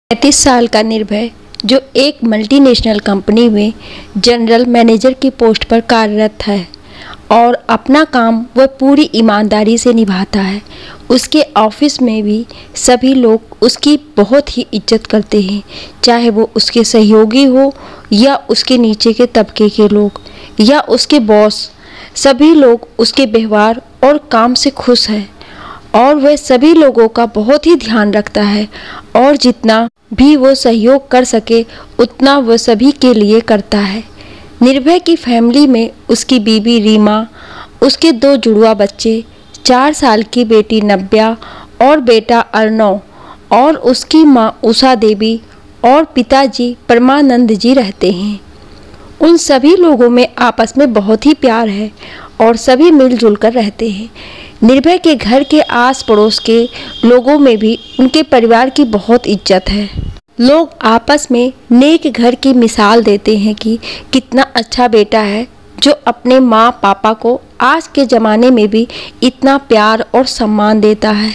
35 साल का निर्भय, जो एक मल्टीनेशनल कंपनी में जनरल मैनेजर की पोस्ट पर कार्यरत है और अपना काम वह पूरी ईमानदारी से निभाता है। उसके ऑफिस में भी सभी लोग उसकी बहुत ही इज्जत करते हैं, चाहे वो उसके सहयोगी हो या उसके नीचे के तबके के लोग या उसके बॉस। सभी लोग उसके व्यवहार और काम से खुश हैं और वह सभी लोगों का बहुत ही ध्यान रखता है और जितना भी वो सहयोग कर सके उतना वह सभी के लिए करता है। निर्भय की फैमिली में उसकी बीवी रीमा, उसके 2 जुड़वा बच्चे, 4 साल की बेटी नव्या और बेटा अर्णव और उसकी माँ उषा देवी और पिताजी परमानंद जी रहते हैं। उन सभी लोगों में आपस में बहुत ही प्यार है और सभी मिलजुल कर रहते हैं। निर्भय के घर के आस पड़ोस के लोगों में भी उनके परिवार की बहुत इज्जत है। लोग आपस में नेक घर की मिसाल देते हैं कि कितना अच्छा बेटा है जो अपने माँ पापा को आज के ज़माने में भी इतना प्यार और सम्मान देता है।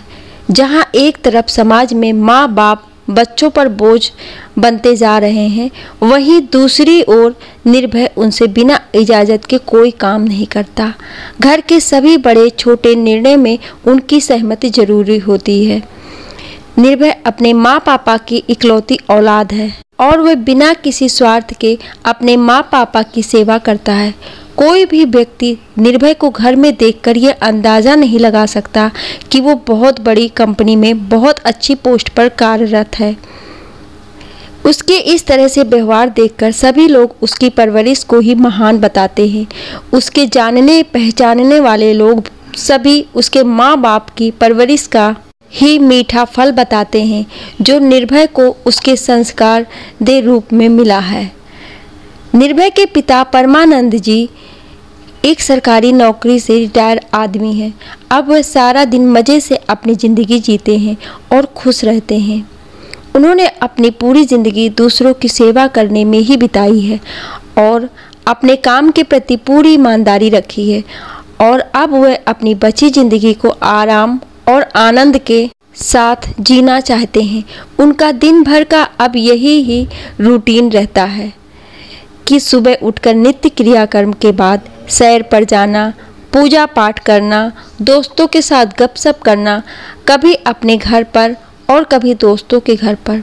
जहाँ एक तरफ समाज में माँ बाप बच्चों पर बोझ बनते जा रहे हैं, वहीं दूसरी ओर निर्भय उनसे बिना इजाज़त के कोई काम नहीं करता। घर के सभी बड़े छोटे निर्णय में उनकी सहमति जरूरी होती है। निर्भय अपने माँ पापा की इकलौती औलाद है और वह बिना किसी स्वार्थ के अपने माँ पापा की सेवा करता है। कोई भी व्यक्ति निर्भय को घर में देखकर यह अंदाज़ा नहीं लगा सकता कि वो बहुत बड़ी कंपनी में बहुत अच्छी पोस्ट पर कार्यरत है। उसके इस तरह से व्यवहार देखकर सभी लोग उसकी परवरिश को ही महान बताते हैं। उसके जानने पहचानने वाले लोग सभी उसके माँ बाप की परवरिश का ही मीठा फल बताते हैं, जो निर्भय को उसके संस्कार दे रूप में मिला है। निर्भय के पिता परमानंद जी एक सरकारी नौकरी से रिटायर आदमी हैं। अब वह सारा दिन मज़े से अपनी ज़िंदगी जीते हैं और खुश रहते हैं। उन्होंने अपनी पूरी ज़िंदगी दूसरों की सेवा करने में ही बिताई है और अपने काम के प्रति पूरी ईमानदारी रखी है और अब वह अपनी बची ज़िंदगी को आराम और आनंद के साथ जीना चाहते हैं। उनका दिन भर का अब यही ही रूटीन रहता है कि सुबह उठकर नित्य क्रियाकर्म के बाद सैर पर जाना, पूजा पाठ करना, दोस्तों के साथ गपशप करना, कभी अपने घर पर और कभी दोस्तों के घर पर।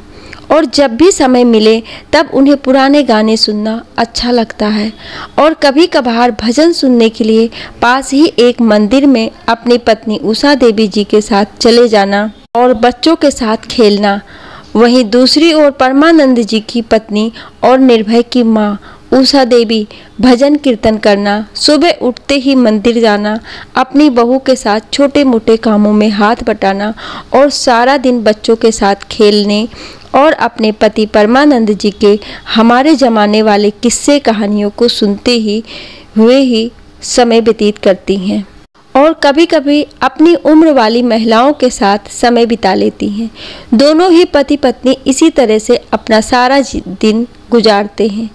और जब भी समय मिले तब उन्हें पुराने गाने सुनना अच्छा लगता है और कभी कभार भजन सुनने के लिए पास ही एक मंदिर में अपनी पत्नी उषा देवी जी के साथ चले जाना और बच्चों के साथ खेलना। वहीं दूसरी ओर परमानंद जी की पत्नी और निर्भय की माँ उषा देवी भजन कीर्तन करना, सुबह उठते ही मंदिर जाना, अपनी बहू के साथ छोटे मोटे कामों में हाथ बटाना और सारा दिन बच्चों के साथ खेलने और अपने पति परमानंद जी के हमारे ज़माने वाले किस्से कहानियों को सुनते ही हुए ही समय व्यतीत करती हैं और कभी कभी अपनी उम्र वाली महिलाओं के साथ समय बिता लेती हैं। दोनों ही पति पत्नी इसी तरह से अपना सारा दिन गुजारते हैं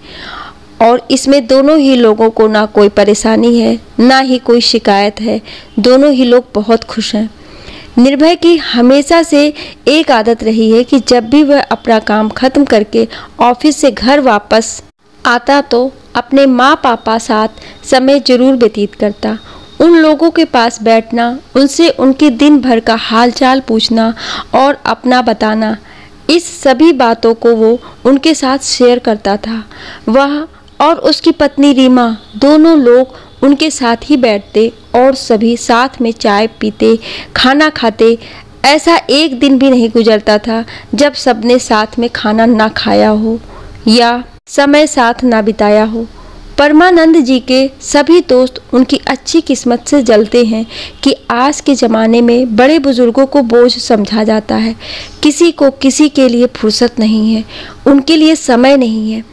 और इसमें दोनों ही लोगों को ना कोई परेशानी है ना ही कोई शिकायत है। दोनों ही लोग बहुत खुश हैं। निर्भय की हमेशा से एक आदत रही है कि जब भी वह अपना काम खत्म करके ऑफिस से घर वापस आता तो अपने माँ पापा साथ समय जरूर व्यतीत करता। उन लोगों के पास बैठना, उनसे उनके दिन भर का हालचाल पूछना और अपना बताना, इस सभी बातों को वो उनके साथ शेयर करता था। वह और उसकी पत्नी रीमा दोनों लोग उनके साथ ही बैठते और सभी साथ में चाय पीते, खाना खाते। ऐसा एक दिन भी नहीं गुजरता था जब सबने साथ में खाना ना खाया हो या समय साथ ना बिताया हो। परमानंद जी के सभी दोस्त उनकी अच्छी किस्मत से जलते हैं कि आज के ज़माने में बड़े बुजुर्गों को बोझ समझा जाता है। किसी को किसी के लिए फुर्सत नहीं है, उनके लिए समय नहीं है।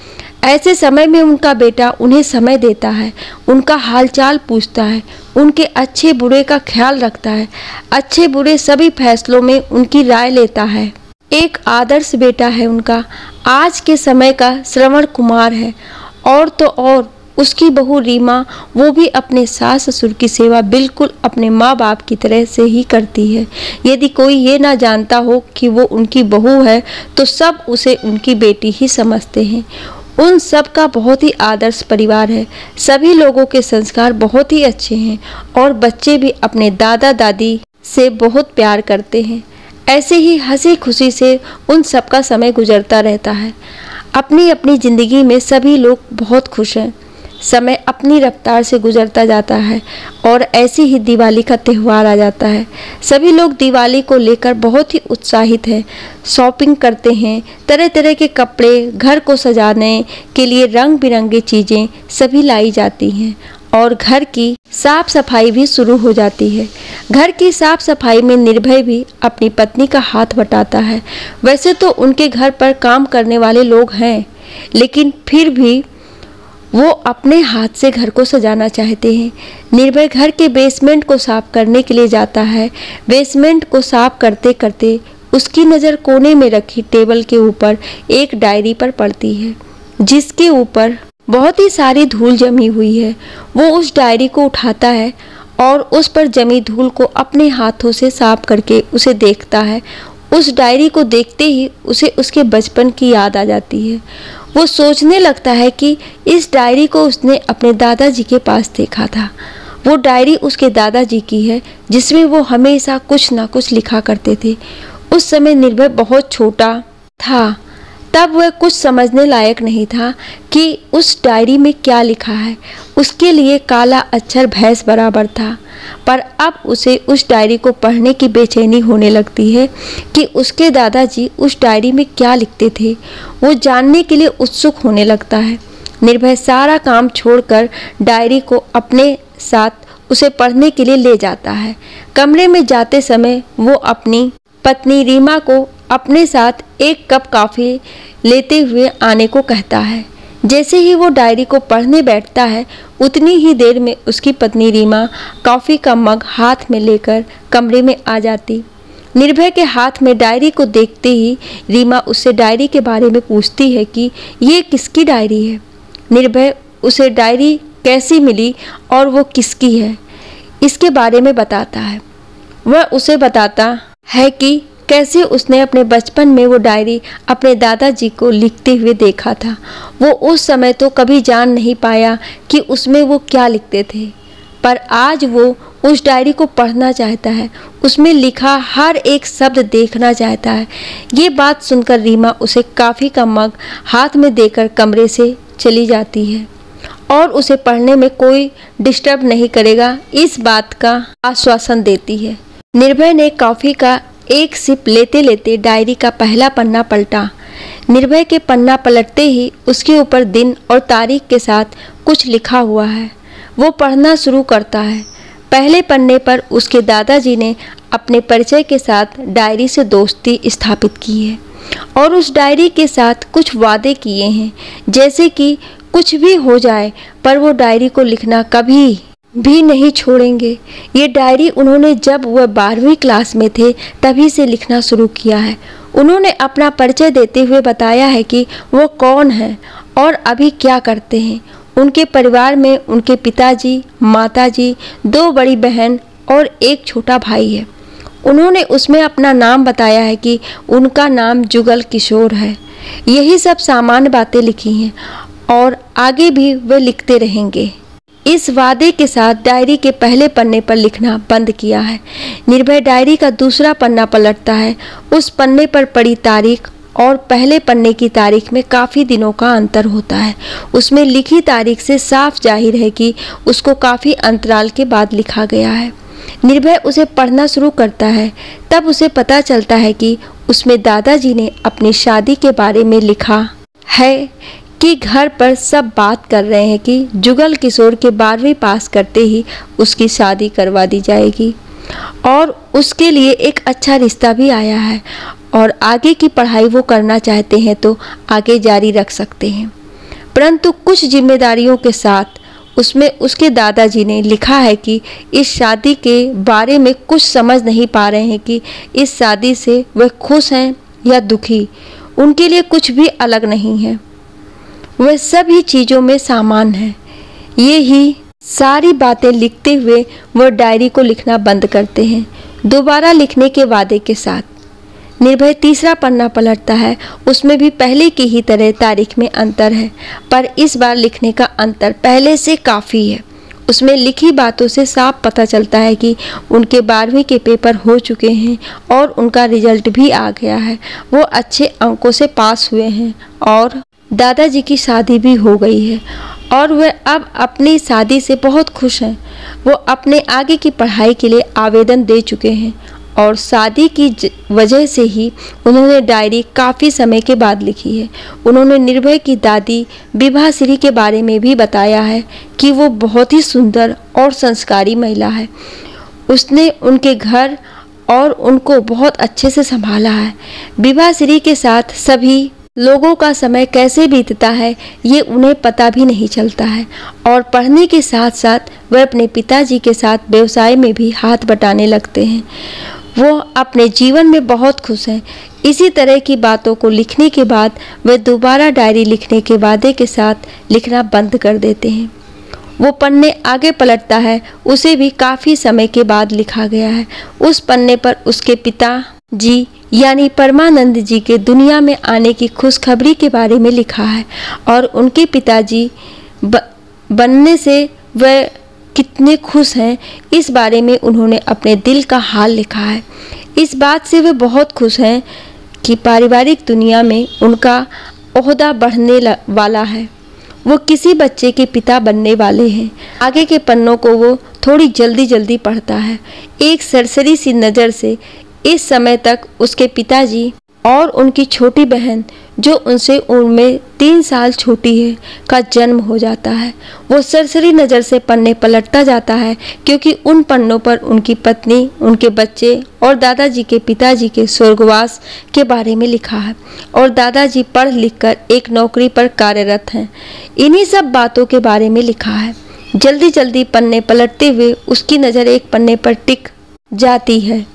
ऐसे समय में उनका बेटा उन्हें समय देता है, उनका हालचाल पूछता है, उनके अच्छे बुरे का ख्याल रखता है, अच्छे बुरे सभी फैसलों में उनकी राय लेता है। एक आदर्श बेटा है उनका। आज के समय का श्रवण कुमार है और तो और उसकी बहू रीमा वो भी अपने सास ससुर की सेवा बिल्कुल अपने माँ बाप की तरह से ही करती है। यदि कोई ये ना जानता हो कि वो उनकी बहू है तो सब उसे उनकी बेटी ही समझते हैं। उन सब का बहुत ही आदर्श परिवार है। सभी लोगों के संस्कार बहुत ही अच्छे हैं और बच्चे भी अपने दादा दादी से बहुत प्यार करते हैं। ऐसे ही हंसी खुशी से उन सब का समय गुजरता रहता है। अपनी अपनी ज़िंदगी में सभी लोग बहुत खुश हैं। समय अपनी रफ्तार से गुजरता जाता है और ऐसे ही दिवाली का त्यौहार आ जाता है। सभी लोग दिवाली को लेकर बहुत ही उत्साहित हैं। शॉपिंग करते हैं, तरह तरह के कपड़े, घर को सजाने के लिए रंग बिरंगी चीज़ें सभी लाई जाती हैं और घर की साफ सफाई भी शुरू हो जाती है। घर की साफ सफाई में निर्भय भी अपनी पत्नी का हाथ बटाता है। वैसे तो उनके घर पर काम करने वाले लोग हैं, लेकिन फिर भी वो अपने हाथ से घर को सजाना चाहते हैं। निर्भय घर के बेसमेंट को साफ करने के लिए जाता है। बेसमेंट को साफ करते करते उसकी नज़र कोने में रखी टेबल के ऊपर एक डायरी पर पड़ती है, जिसके ऊपर बहुत ही सारी धूल जमी हुई है। वो उस डायरी को उठाता है और उस पर जमी धूल को अपने हाथों से साफ करके उसे देखता है। उस डायरी को देखते ही उसे उसके बचपन की याद आ जाती है। वो सोचने लगता है कि इस डायरी को उसने अपने दादाजी के पास देखा था। वो डायरी उसके दादाजी की है, जिसमें वो हमेशा कुछ ना कुछ लिखा करते थे। उस समय निर्भय बहुत छोटा था, तब वह कुछ समझने लायक नहीं था कि उस डायरी में क्या लिखा है। उसके लिए काला अक्षर भैंस बराबर था। पर अब उसे उस डायरी को पढ़ने की बेचैनी होने लगती है कि उसके दादाजी उस डायरी में क्या लिखते थे। वो जानने के लिए उत्सुक होने लगता है। निर्भय सारा काम छोड़कर डायरी को अपने साथ उसे पढ़ने के लिए ले जाता है। कमरे में जाते समय वो अपनी पत्नी रीमा को अपने साथ एक कप कॉफ़ी लेते हुए आने को कहता है। जैसे ही वो डायरी को पढ़ने बैठता है, उतनी ही देर में उसकी पत्नी रीमा कॉफ़ी का मग हाथ में लेकर कमरे में आ जाती। निर्भय के हाथ में डायरी को देखते ही रीमा उससे डायरी के बारे में पूछती है कि ये किसकी डायरी है। निर्भय उसे डायरी कैसी मिली और वो किसकी है, इसके बारे में बताता है। वह उसे बताता है कि कैसे उसने अपने बचपन में वो डायरी अपने दादाजी को लिखते हुए देखा था। वो उस समय तो कभी जान नहीं पाया कि उसमें वो क्या लिखते थे, पर आज वो उस डायरी को पढ़ना चाहता है। उसमें लिखा हर एक शब्द देखना चाहता है। ये बात सुनकर रीमा उसे कॉफ़ी का मग हाथ में देकर कमरे से चली जाती है और उसे पढ़ने में कोई डिस्टर्ब नहीं करेगा, इस बात का आश्वासन देती है। निर्भय ने कॉफ़ी का एक सिप लेते लेते डायरी का पहला पन्ना पलटा। निर्भय के पन्ना पलटते ही उसके ऊपर दिन और तारीख के साथ कुछ लिखा हुआ है। वो पढ़ना शुरू करता है। पहले पन्ने पर उसके दादाजी ने अपने परिचय के साथ डायरी से दोस्ती स्थापित की है और उस डायरी के साथ कुछ वादे किए हैं, जैसे कि कुछ भी हो जाए पर वो डायरी को लिखना कभी भी नहीं छोड़ेंगे। ये डायरी उन्होंने जब वह 12वीं क्लास में थे तभी से लिखना शुरू किया है। उन्होंने अपना परिचय देते हुए बताया है कि वो कौन है और अभी क्या करते हैं। उनके परिवार में उनके पिताजी, माताजी, 2 बड़ी बहन और एक छोटा भाई है। उन्होंने उसमें अपना नाम बताया है कि उनका नाम जुगल किशोर है। यही सब सामान्य बातें लिखी हैं और आगे भी वे लिखते रहेंगे। इस वादे के साथ डायरी के पहले पन्ने पर लिखना बंद किया है। निर्भय डायरी का दूसरा पन्ना पलटता है। उस पन्ने पर पड़ी तारीख और पहले पन्ने की तारीख में काफ़ी दिनों का अंतर होता है। उसमें लिखी तारीख से साफ जाहिर है कि उसको काफ़ी अंतराल के बाद लिखा गया है। निर्भय उसे पढ़ना शुरू करता है। तब उसे पता चलता है कि उसमें दादाजी ने अपनी शादी के बारे में लिखा है कि घर पर सब बात कर रहे हैं कि जुगल किशोर के 12वीं पास करते ही उसकी शादी करवा दी जाएगी और उसके लिए एक अच्छा रिश्ता भी आया है और आगे की पढ़ाई वो करना चाहते हैं तो आगे जारी रख सकते हैं। परंतु कुछ जिम्मेदारियों के साथ उसमें उसके दादाजी ने लिखा है कि इस शादी के बारे में कुछ समझ नहीं पा रहे हैं कि इस शादी से वह खुश हैं या दुखी। उनके लिए कुछ भी अलग नहीं है, वह सभी चीज़ों में सामान है। ये ही सारी बातें लिखते हुए वह डायरी को लिखना बंद करते हैं, दोबारा लिखने के वादे के साथ। निर्भय तीसरा पन्ना पलटता है। उसमें भी पहले की ही तरह तारीख में अंतर है, पर इस बार लिखने का अंतर पहले से काफ़ी है। उसमें लिखी बातों से साफ पता चलता है कि उनके 12वीं के पेपर हो चुके हैं और उनका रिजल्ट भी आ गया है। वो अच्छे अंकों से पास हुए हैं और दादाजी की शादी भी हो गई है और वह अब अपनी शादी से बहुत खुश हैं। वो अपने आगे की पढ़ाई के लिए आवेदन दे चुके हैं और शादी की वजह से ही उन्होंने डायरी काफ़ी समय के बाद लिखी है। उन्होंने निर्भय की दादी विभाश्री के बारे में भी बताया है कि वो बहुत ही सुंदर और संस्कारी महिला है। उसने उनके घर और उनको बहुत अच्छे से संभाला है। विभाश्री के साथ सभी लोगों का समय कैसे बीतता है ये उन्हें पता भी नहीं चलता है और पढ़ने के साथ साथ वह अपने पिताजी के साथ व्यवसाय में भी हाथ बटाने लगते हैं। वो अपने जीवन में बहुत खुश हैं। इसी तरह की बातों को लिखने के बाद वे दोबारा डायरी लिखने के वादे के साथ लिखना बंद कर देते हैं। वो पन्ने आगे पलटता है, उसे भी काफ़ी समय के बाद लिखा गया है। उस पन्ने पर उसके पिताजी यानी परमानंद जी के दुनिया में आने की खुशखबरी के बारे में लिखा है और उनके पिताजी बनने से वह कितने खुश हैं इस बारे में उन्होंने अपने दिल का हाल लिखा है। इस बात से वे बहुत खुश हैं कि पारिवारिक दुनिया में उनका ओहदा बढ़ने वाला है। वो किसी बच्चे के पिता बनने वाले हैं। आगे के पन्नों को वो थोड़ी जल्दी जल्दी पढ़ता है। एक सरसरी सी नज़र से इस समय तक उसके पिताजी और उनकी छोटी बहन जो उनसे उम्र में 3 साल छोटी है का जन्म हो जाता है। वो सरसरी नज़र से पन्ने पलटता जाता है क्योंकि उन पन्नों पर उनकी पत्नी, उनके बच्चे और दादाजी के पिताजी के स्वर्गवास के बारे में लिखा है और दादाजी पढ़ लिख कर एक नौकरी पर कार्यरत हैं। इन्हीं सब बातों के बारे में लिखा है। जल्दी जल्दी पन्ने पलटते हुए उसकी नज़र एक पन्ने पर टिक जाती है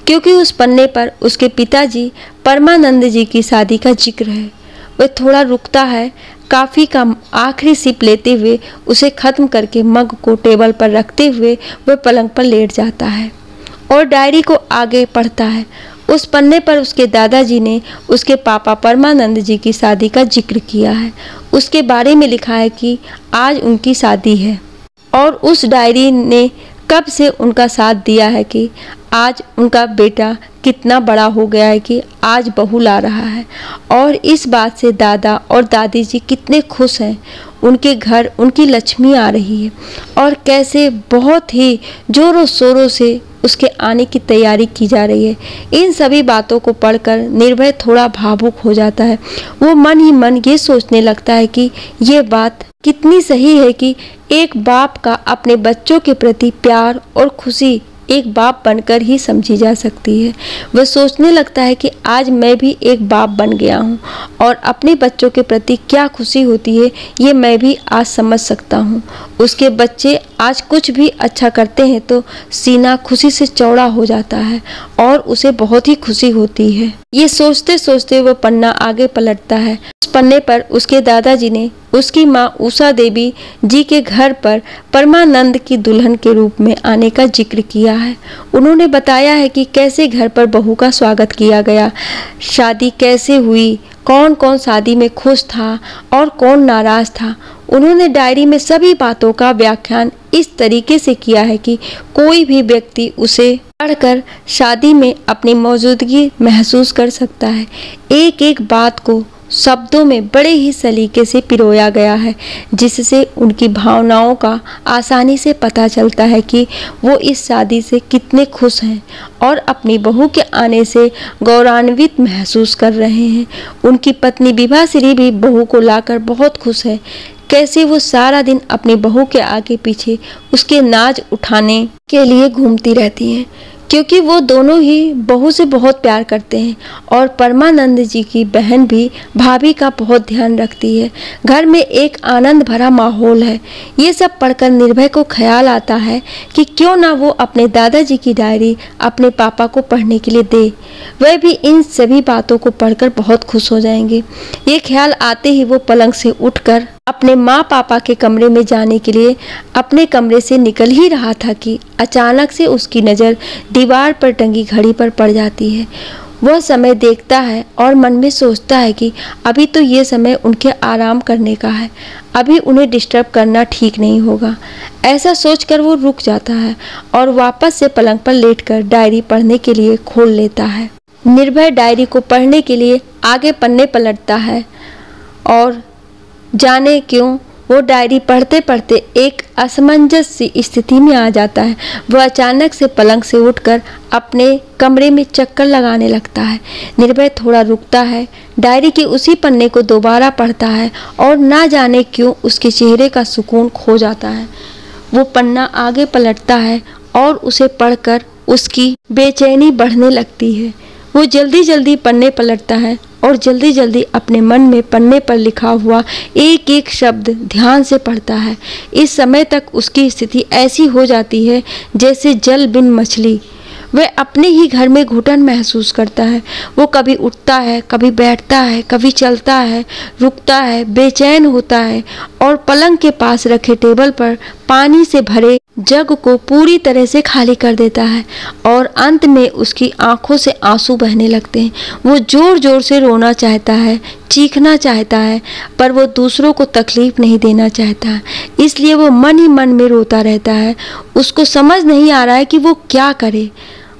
क्योंकि उस पन्ने पर उसके पिताजी परमानंद जी की शादी का जिक्र है। वह थोड़ा रुकता है। कॉफ़ी का आखिरी सिप लेते हुए उसे ख़त्म करके मग को टेबल पर रखते हुए वह पलंग पर लेट जाता है और डायरी को आगे पढ़ता है। उस पन्ने पर उसके दादाजी ने उसके पापा परमानंद जी की शादी का जिक्र किया है। उसके बारे में लिखा है कि आज उनकी शादी है और उस डायरी ने कब से उनका साथ दिया है कि आज उनका बेटा कितना बड़ा हो गया है कि आज बहू ला रहा है और इस बात से दादा और दादी जी कितने खुश हैं। उनके घर उनकी लक्ष्मी आ रही है और कैसे बहुत ही जोरों शोरों से उसके आने की तैयारी की जा रही है। इन सभी बातों को पढ़कर निर्भय थोड़ा भावुक हो जाता है। वो मन ही मन ये सोचने लगता है कि ये बात कितनी सही है कि एक बाप का अपने बच्चों के प्रति प्यार और खुशी एक बाप बनकर ही समझी जा सकती है। वह सोचने लगता है कि आज मैं भी एक बाप बन गया हूँ और अपने बच्चों के प्रति क्या खुशी होती है ये मैं भी आज समझ सकता हूँ। उसके बच्चे आज कुछ भी अच्छा करते हैं तो सीना खुशी से चौड़ा हो जाता है और उसे बहुत ही खुशी होती है। ये सोचते सोचते वह पन्ना आगे पलटता है। उस पन्ने पर उसके दादाजी ने उसकी माँ उषा देवी जी के घर पर परमानंद की दुल्हन के रूप में आने का जिक्र किया है। उन्होंने बताया है कि कैसे घर पर बहू का स्वागत किया गया, शादी कैसे हुई, कौन कौन शादी में खुश था और कौन नाराज था। उन्होंने डायरी में सभी बातों का व्याख्यान इस तरीके से किया है कि कोई भी व्यक्ति उसे पढ़कर शादी में अपनी मौजूदगी महसूस कर सकता है। एक एक बात को शब्दों में बड़े ही सलीके से पिरोया गया है जिससे उनकी भावनाओं का आसानी से पता चलता है कि वो इस शादी से कितने खुश हैं और अपनी बहू के आने से गौरवान्वित महसूस कर रहे हैं। उनकी पत्नी विभाश्री भी बहू को लाकर बहुत खुश है। कैसे वो सारा दिन अपनी बहू के आगे पीछे उसके नाज उठाने के लिए घूमती रहती हैं क्योंकि वो दोनों ही बहू से बहुत प्यार करते हैं और परमानंद जी की बहन भी भाभी का बहुत ध्यान रखती है। घर में एक आनंद भरा माहौल है। ये सब पढ़कर निर्भय को ख्याल आता है कि क्यों ना वो अपने दादाजी की डायरी अपने पापा को पढ़ने के लिए दे। वह भी इन सभी बातों को पढ़कर बहुत खुश हो जाएंगे। ये ख्याल आते ही वो पलंग से उठकर अपने माँ पापा के कमरे में जाने के लिए अपने कमरे से निकल ही रहा था कि अचानक से उसकी नज़र दीवार पर टंगी घड़ी पर पड़ जाती है। वह समय देखता है और मन में सोचता है कि अभी तो ये समय उनके आराम करने का है, अभी उन्हें डिस्टर्ब करना ठीक नहीं होगा। ऐसा सोचकर वो रुक जाता है और वापस से पलंग पर लेटकर डायरी पढ़ने के लिए खोल लेता है। निर्भय डायरी को पढ़ने के लिए आगे पन्ने पलटता है और जाने क्यों वो डायरी पढ़ते पढ़ते एक असमंजस सी स्थिति में आ जाता है। वह अचानक से पलंग से उठकर अपने कमरे में चक्कर लगाने लगता है। निर्भय थोड़ा रुकता है, डायरी के उसी पन्ने को दोबारा पढ़ता है और ना जाने क्यों उसके चेहरे का सुकून खो जाता है। वो पन्ना आगे पलटता है और उसे पढ़कर उसकी बेचैनी बढ़ने लगती है। वो जल्दी जल्दी पन्ने पलटता है और जल्दी जल्दी अपने मन में पन्ने पर लिखा हुआ एक एक शब्द ध्यान से पढ़ता है। इस समय तक उसकी स्थिति ऐसी हो जाती है जैसे जल बिन मछली। वह अपने ही घर में घुटन महसूस करता है। वो कभी उठता है, कभी बैठता है, कभी चलता है, रुकता है, बेचैन होता है और पलंग के पास रखे टेबल पर पानी से भरे जग को पूरी तरह से खाली कर देता है और अंत में उसकी आंखों से आंसू बहने लगते हैं। वो जोर जोर से रोना चाहता है, चीखना चाहता है, पर वो दूसरों को तकलीफ नहीं देना चाहता, इसलिए वो मन ही मन में रोता रहता है। उसको समझ नहीं आ रहा है कि वो क्या करे।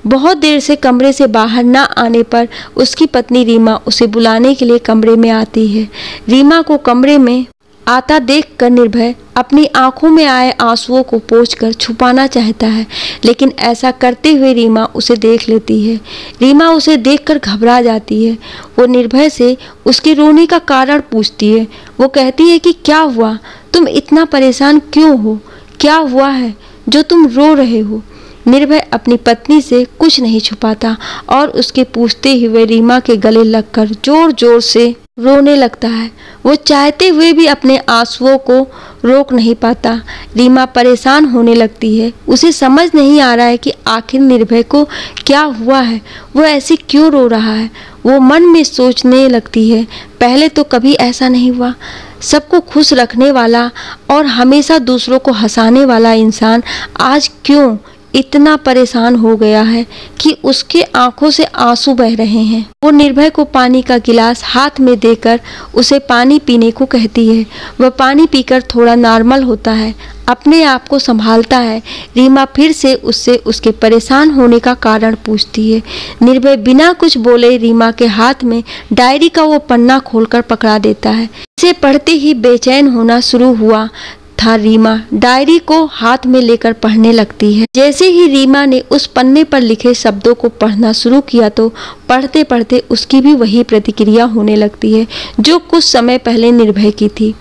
बहुत देर से कमरे से बाहर ना आने पर उसकी पत्नी रीमा उसे बुलाने के लिए कमरे में आती है। रीमा को कमरे में आता देखकर निर्भय अपनी आंखों में आए आंसुओं को पोंछकर छुपाना चाहता है, लेकिन ऐसा करते हुए रीमा उसे देख लेती है। रीमा उसे देखकर घबरा जाती है। वो निर्भय से उसके रोने का कारण पूछती है। वो कहती है कि क्या हुआ, तुम इतना परेशान क्यों हो, क्या हुआ है जो तुम रो रहे हो। निर्भय अपनी पत्नी से कुछ नहीं छुपाता और उसके पूछते हुए रीमा के गले लगकर जोर जोर से रोने लगता है। वो चाहते हुए भी अपने आंसुओं को रोक नहीं पाता। रीमा परेशान होने लगती है। उसे समझ नहीं आ रहा है कि आखिर निर्भय को क्या हुआ है, वो ऐसे क्यों रो रहा है। वो मन में सोचने लगती है, पहले तो कभी ऐसा नहीं हुआ। सबको खुश रखने वाला और हमेशा दूसरों को हंसाने वाला इंसान आज क्यों इतना परेशान हो गया है कि उसके आंखों से आंसू बह रहे हैं। वो निर्भय को पानी का गिलास हाथ में देकर उसे पानी पीने को कहती है। वह पानी पीकर थोड़ा नॉर्मल होता है, अपने आप को संभालता है। रीमा फिर से उससे उसके परेशान होने का कारण पूछती है। निर्भय बिना कुछ बोले रीमा के हाथ में डायरी का वो पन्ना खोलकर पकड़ा देता है। इसे पढ़ते ही बेचैन होना शुरू हुआ था। रीमा डायरी को हाथ में लेकर पढ़ने लगती है। जैसे ही रीमा ने उस पन्ने पर लिखे शब्दों को पढ़ना शुरू किया तो पढ़ते पढ़ते उसकी भी वही प्रतिक्रिया होने लगती है जो कुछ समय पहले निर्भय की थी।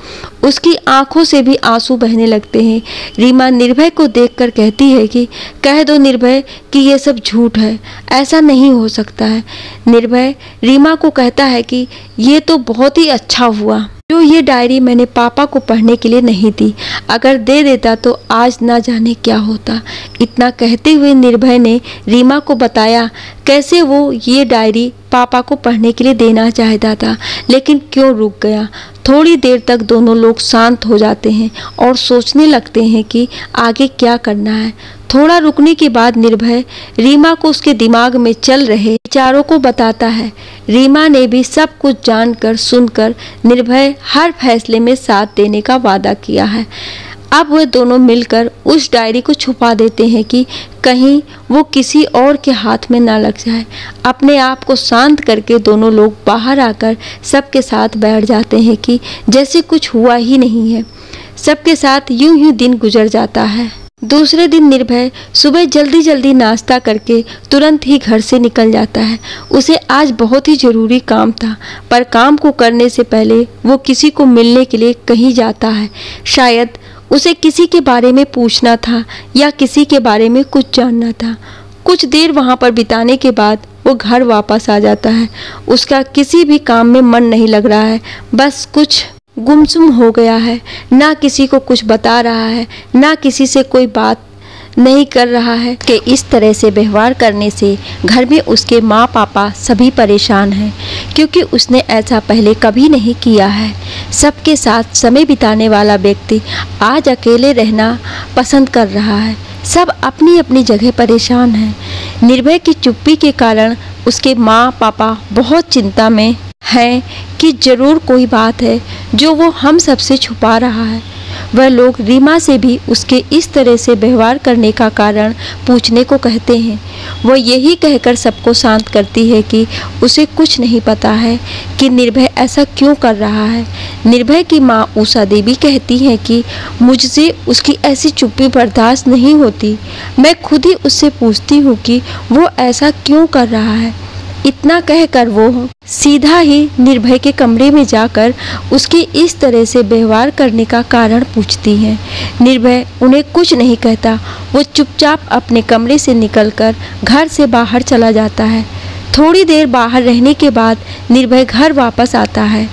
उसकी आंखों से भी आंसू बहने लगते हैं। रीमा निर्भय को देखकर कहती है कि कह दो निर्भय कि ये सब झूठ है, ऐसा नहीं हो सकता है। निर्भय रीमा को कहता है कि ये तो बहुत ही अच्छा हुआ जो ये डायरी मैंने पापा को पढ़ने के लिए नहीं दी, अगर दे देता तो आज ना जाने क्या होता। इतना कहते हुए निर्भय ने रीमा को बताया कैसे वो ये डायरी पापा को पढ़ने के लिए देना चाहता था, लेकिन क्यों रुक गया। थोड़ी देर तक दोनों लोग शांत हो जाते हैं और सोचने लगते हैं कि आगे क्या करना है। थोड़ा रुकने के बाद निर्भय रीमा को उसके दिमाग में चल रहे विचारों को बताता है। रीमा ने भी सब कुछ जानकर सुनकर निर्भय हर फैसले में साथ देने का वादा किया है। अब वह दोनों मिलकर उस डायरी को छुपा देते हैं कि कहीं वो किसी और के हाथ में ना लग जाए। अपने आप को शांत करके दोनों लोग बाहर आकर सबके साथ बैठ जाते हैं कि जैसे कुछ हुआ ही नहीं है। सबके साथ यूं ही दिन गुजर जाता है। दूसरे दिन निर्भय सुबह जल्दी जल्दी नाश्ता करके तुरंत ही घर से निकल जाता है। उसे आज बहुत ही ज़रूरी काम था, पर काम को करने से पहले वो किसी को मिलने के लिए कहीं जाता है। शायद उसे किसी के बारे में पूछना था या किसी के बारे में कुछ जानना था। कुछ देर वहाँ पर बिताने के बाद वो घर वापस आ जाता है। उसका किसी भी काम में मन नहीं लग रहा है, बस कुछ गुमसुम हो गया है। ना किसी को कुछ बता रहा है, ना किसी से कोई बात नहीं कर रहा है कि इस तरह से व्यवहार करने से घर में उसके माँ पापा सभी परेशान हैं, क्योंकि उसने ऐसा पहले कभी नहीं किया है। सबके साथ समय बिताने वाला व्यक्ति आज अकेले रहना पसंद कर रहा है। सब अपनी अपनी जगह परेशान हैं। निर्भय की चुप्पी के कारण उसके माँ पापा बहुत चिंता में हैं कि जरूर कोई बात है जो वो हम सबसे छुपा रहा है। वह लोग रीमा से भी उसके इस तरह से व्यवहार करने का कारण पूछने को कहते हैं। वह यही कहकर सबको शांत करती है कि उसे कुछ नहीं पता है कि निर्भय ऐसा क्यों कर रहा है। निर्भय की माँ उषा देवी कहती है कि मुझसे उसकी ऐसी चुप्पी बर्दाश्त नहीं होती। मैं खुद ही उससे पूछती हूँ कि वो ऐसा क्यों कर रहा है। इतना कहकर वो सीधा ही निर्भय के कमरे में जाकर उसके इस तरह से व्यवहार करने का कारण पूछती हैं। निर्भय उन्हें कुछ नहीं कहता। वो चुपचाप अपने कमरे से निकलकर घर से बाहर चला जाता है। थोड़ी देर बाहर रहने के बाद निर्भय घर वापस आता है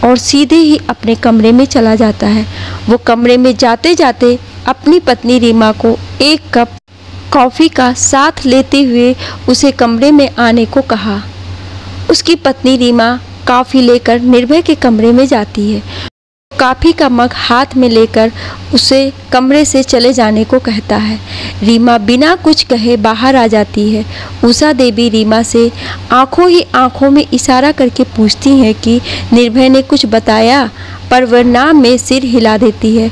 और सीधे ही अपने कमरे में चला जाता है। वो कमरे में जाते जाते अपनी पत्नी रीमा को एक कप कॉफ़ी का साथ लेते हुए उसे कमरे में आने को कहा। उसकी पत्नी रीमा कॉफ़ी लेकर निर्भय के कमरे में जाती है। कॉफ़ी का मग हाथ में लेकर उसे कमरे से चले जाने को कहता है। रीमा बिना कुछ कहे बाहर आ जाती है। उषा देवी रीमा से आंखों ही आंखों में इशारा करके पूछती है कि निर्भय ने कुछ बताया, पर वह ना में सिर हिला देती है।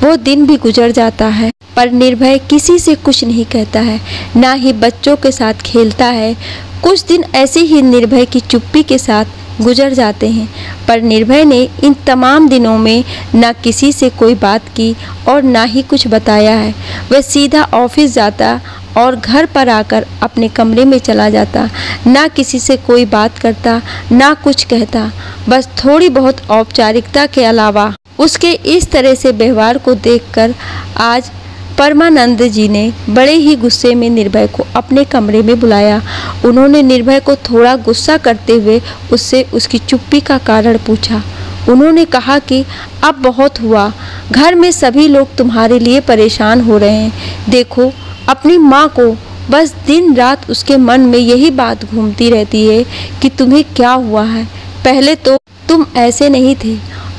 वो दिन भी गुजर जाता है पर निर्भय किसी से कुछ नहीं कहता है, ना ही बच्चों के साथ खेलता है। कुछ दिन ऐसे ही निर्भय की चुप्पी के साथ गुजर जाते हैं, पर निर्भय ने इन तमाम दिनों में ना किसी से कोई बात की और ना ही कुछ बताया है। वह सीधा ऑफिस जाता और घर पर आकर अपने कमरे में चला जाता। ना किसी से कोई बात करता, ना कुछ कहता। बस थोड़ी बहुत औपचारिकता के अलावा उसके इस तरह से व्यवहार को देखकर आज परमानंद जी ने बड़े ही गुस्से में निर्भय को अपने कमरे में बुलाया। उन्होंने निर्भय को थोड़ा गुस्सा करते हुए उससे उसकी चुप्पी का कारण पूछा। उन्होंने कहा कि अब बहुत हुआ, घर में सभी लोग तुम्हारे लिए परेशान हो रहे हैं। देखो अपनी माँ को, बस दिन रात उसके मन में यही बात घूमती रहती है कि तुम्हें क्या हुआ है। पहले तो तुम ऐसे नहीं थे।